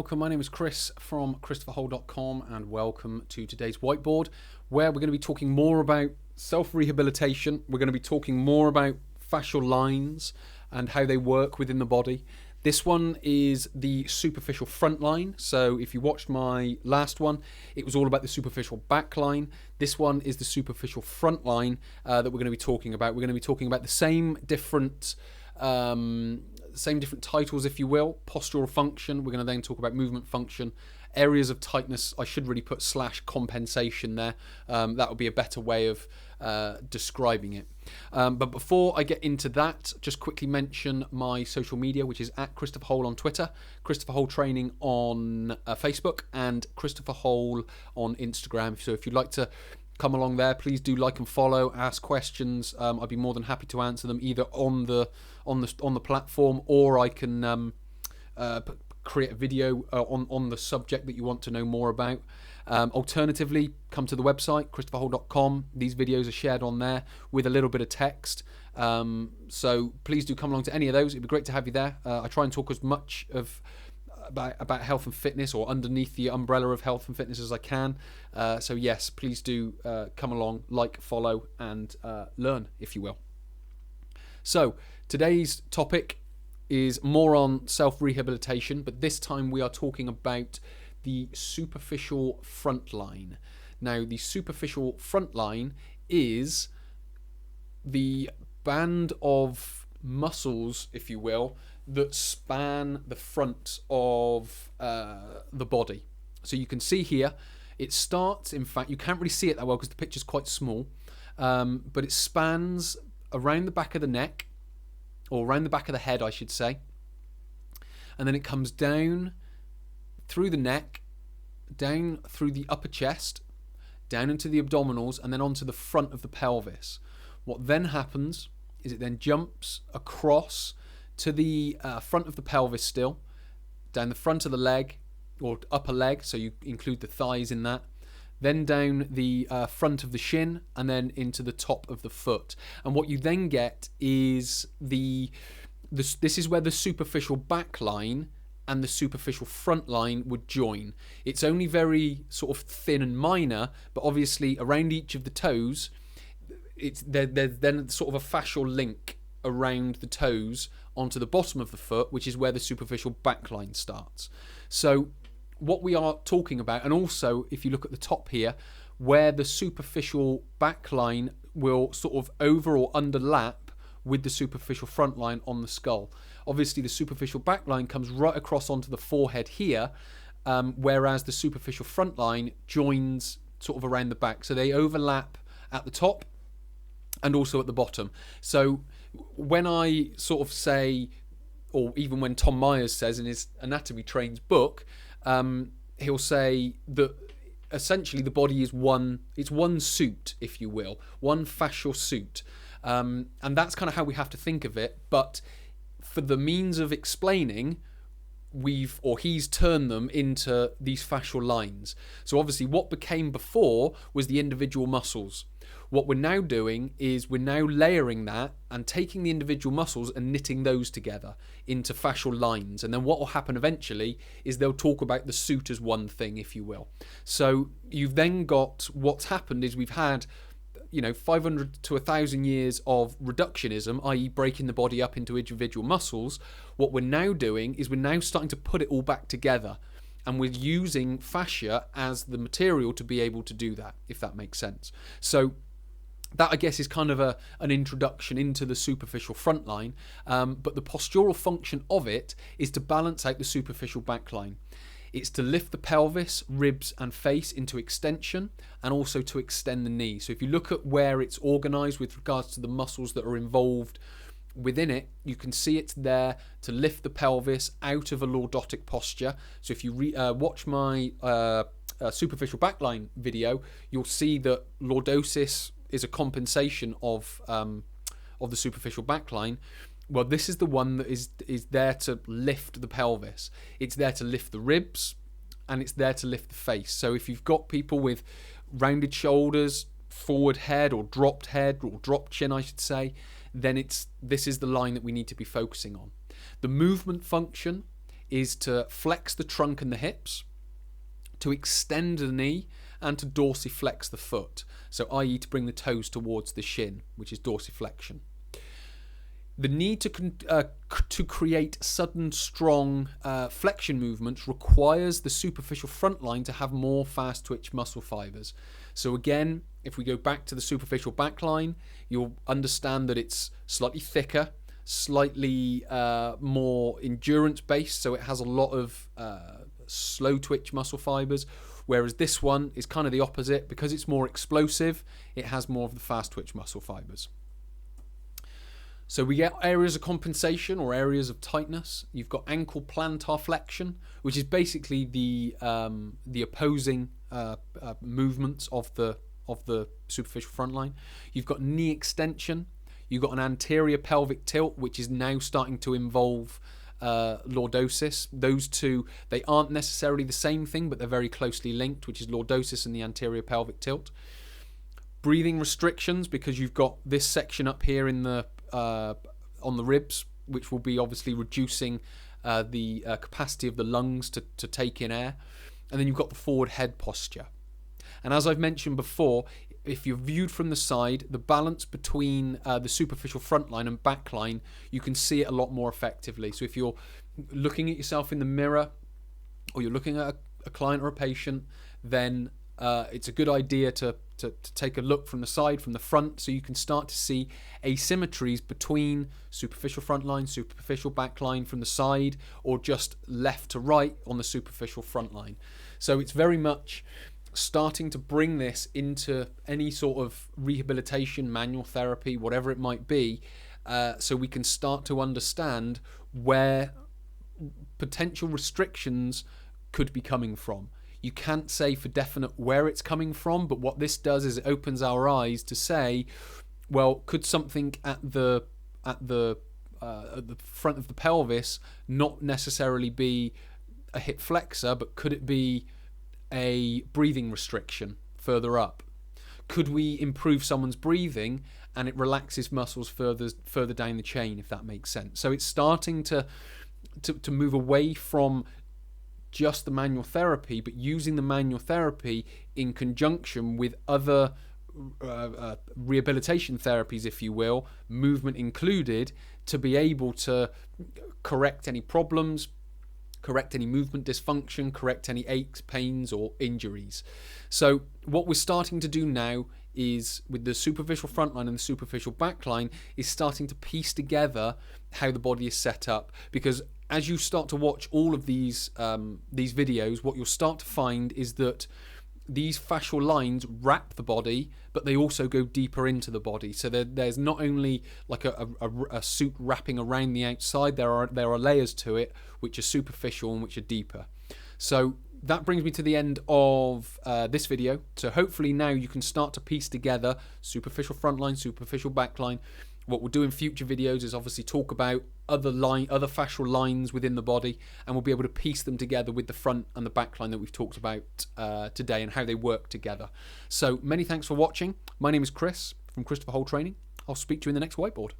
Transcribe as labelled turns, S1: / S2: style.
S1: welcome. My name is Chris from ChristopherHole.com and welcome to today's whiteboard, where we're going to be talking more about self-rehabilitation. We're going to be talking more about fascial lines and how they work within the body. This one is the superficial front line. So if you watched my last one, it was all about the superficial back line. This one is the superficial front line that we're going to be talking about. We're going to be talking about the same different titles, if you will. Postural function. We're going to then talk about movement function. Areas of tightness, I should really put / compensation there. That would be a better way of describing it. But before I get into that, just quickly mention my social media, which is at Christopher Hole on Twitter, Christopher Hole Training on Facebook, and Christopher Hole on Instagram. So if you'd like to come along there, please do like and follow, ask questions. I'd be more than happy to answer them either on the platform, or I can create a video on the subject that you want to know more about. Alternatively, come to the website ChristopherHole.com. These videos are shared on there with a little bit of text. So please do come along to any of those. It'd be great to have you there. I try and talk as much about health and fitness, or underneath the umbrella of health and fitness, as I can. So yes, please do come along, like, follow, and learn, if you will. So today's topic is more on self-rehabilitation, but this time we are talking about the superficial front line. Now, the superficial front line is the band of muscles, if you will, that span the front of the body. So you can see here, it starts, in fact, you can't really see it that well because the picture's quite small, but it spans around the back of the neck, or around the back of the head, I should say, and then it comes down through the neck, down through the upper chest, down into the abdominals, and then onto the front of the pelvis. What then happens is it then jumps across to the front of the pelvis still, down the front of the leg, or upper leg, so you include the thighs in that, then down the front of the shin, and then into the top of the foot. And what you then get is this is where the superficial back line and the superficial front line would join. It's only very sort of thin and minor, but obviously around each of the toes, there's then sort of a fascial link around the toes onto the bottom of the foot, which is where the superficial back line starts. So what we are talking about, and also if you look at the top here, where the superficial back line will sort of over or underlap with the superficial front line on the skull. Obviously the superficial back line comes right across onto the forehead here, whereas the superficial front line joins sort of around the back. So they overlap at the top and also at the bottom. So when I sort of say, or even when Tom Myers says in his Anatomy Trains book, he'll say that essentially the body is one suit, if you will, one fascial suit. And that's kind of how we have to think of it. But for the means of explaining, he's turned them into these fascial lines. So obviously what became before was the individual muscles. What we're now doing is we're now layering that and taking the individual muscles and knitting those together into fascial lines. And then what will happen eventually is they'll talk about the suit as one thing, if you will. So you've then got, what's happened is we've had 500 to 1,000 years of reductionism, i.e. breaking the body up into individual muscles. What we're now doing is we're now starting to put it all back together, and we're using fascia as the material to be able to do that, if that makes sense. So that, I guess, is kind of an introduction into the superficial front line, but the postural function of it is to balance out the superficial back line. It's to lift the pelvis, ribs and face into extension, and also to extend the knee. So if you look at where it's organised with regards to the muscles that are involved within it, you can see it's there to lift the pelvis out of a lordotic posture. So if you watch my superficial backline video, you'll see that lordosis is a compensation of the superficial backline. Well, this is the one that is there to lift the pelvis. It's there to lift the ribs, and it's there to lift the face. So if you've got people with rounded shoulders, forward head or dropped chin, I should say, then this is the line that we need to be focusing on. The movement function is to flex the trunk and the hips, to extend the knee, and to dorsiflex the foot. So i.e. to bring the toes towards the shin, which is dorsiflexion. The need to create sudden, strong flexion movements requires the superficial front line to have more fast twitch muscle fibres. So again, if we go back to the superficial back line, you'll understand that it's slightly thicker, slightly more endurance based, so it has a lot of slow twitch muscle fibres, whereas this one is kind of the opposite. Because it's more explosive, it has more of the fast twitch muscle fibres. So we get areas of compensation or areas of tightness. You've got ankle plantar flexion, which is basically the opposing movements of the superficial front line. You've got knee extension. You've got an anterior pelvic tilt, which is now starting to involve lordosis. Those two, they aren't necessarily the same thing, but they're very closely linked, which is lordosis and the anterior pelvic tilt. Breathing restrictions, because you've got this section up here in the on the ribs, which will be obviously reducing the capacity of the lungs to take in air. And then you've got the forward head posture. And as I've mentioned before, if you're viewed from the side, the balance between the superficial front line and back line, you can see it a lot more effectively. So if you're looking at yourself in the mirror, or you're looking at a client or a patient, then it's a good idea to take a look from the side, from the front, so you can start to see asymmetries between superficial front line, superficial back line from the side, or just left to right on the superficial front line. So it's very much starting to bring this into any sort of rehabilitation, manual therapy, whatever it might be, so we can start to understand where potential restrictions could be coming from. You can't say for definite where it's coming from, but what this does is it opens our eyes to say, well, could something at the front of the pelvis not necessarily be a hip flexor, but could it be a breathing restriction further up? Could we improve someone's breathing and it relaxes muscles further down the chain, if that makes sense? So it's starting to move away from just the manual therapy, but using the manual therapy in conjunction with other rehabilitation therapies, if you will, movement included, to be able to correct any problems, correct any movement dysfunction, correct any aches, pains, or injuries. So what we're starting to do now is, with the superficial front line and the superficial back line, is starting to piece together how the body is set up. Because as you start to watch all of these videos, what you'll start to find is that these fascial lines wrap the body, but they also go deeper into the body. So there's not only like a suit wrapping around the outside, there are layers to it which are superficial and which are deeper. So that brings me to the end of this video. So hopefully now you can start to piece together superficial front line, superficial back line. What we'll do in future videos is obviously talk about other fascial lines within the body, and we'll be able to piece them together with the front and the back line that we've talked about today and how they work together. So many thanks for watching. My name is Chris from Christopher Hole Training. I'll speak to you in the next whiteboard.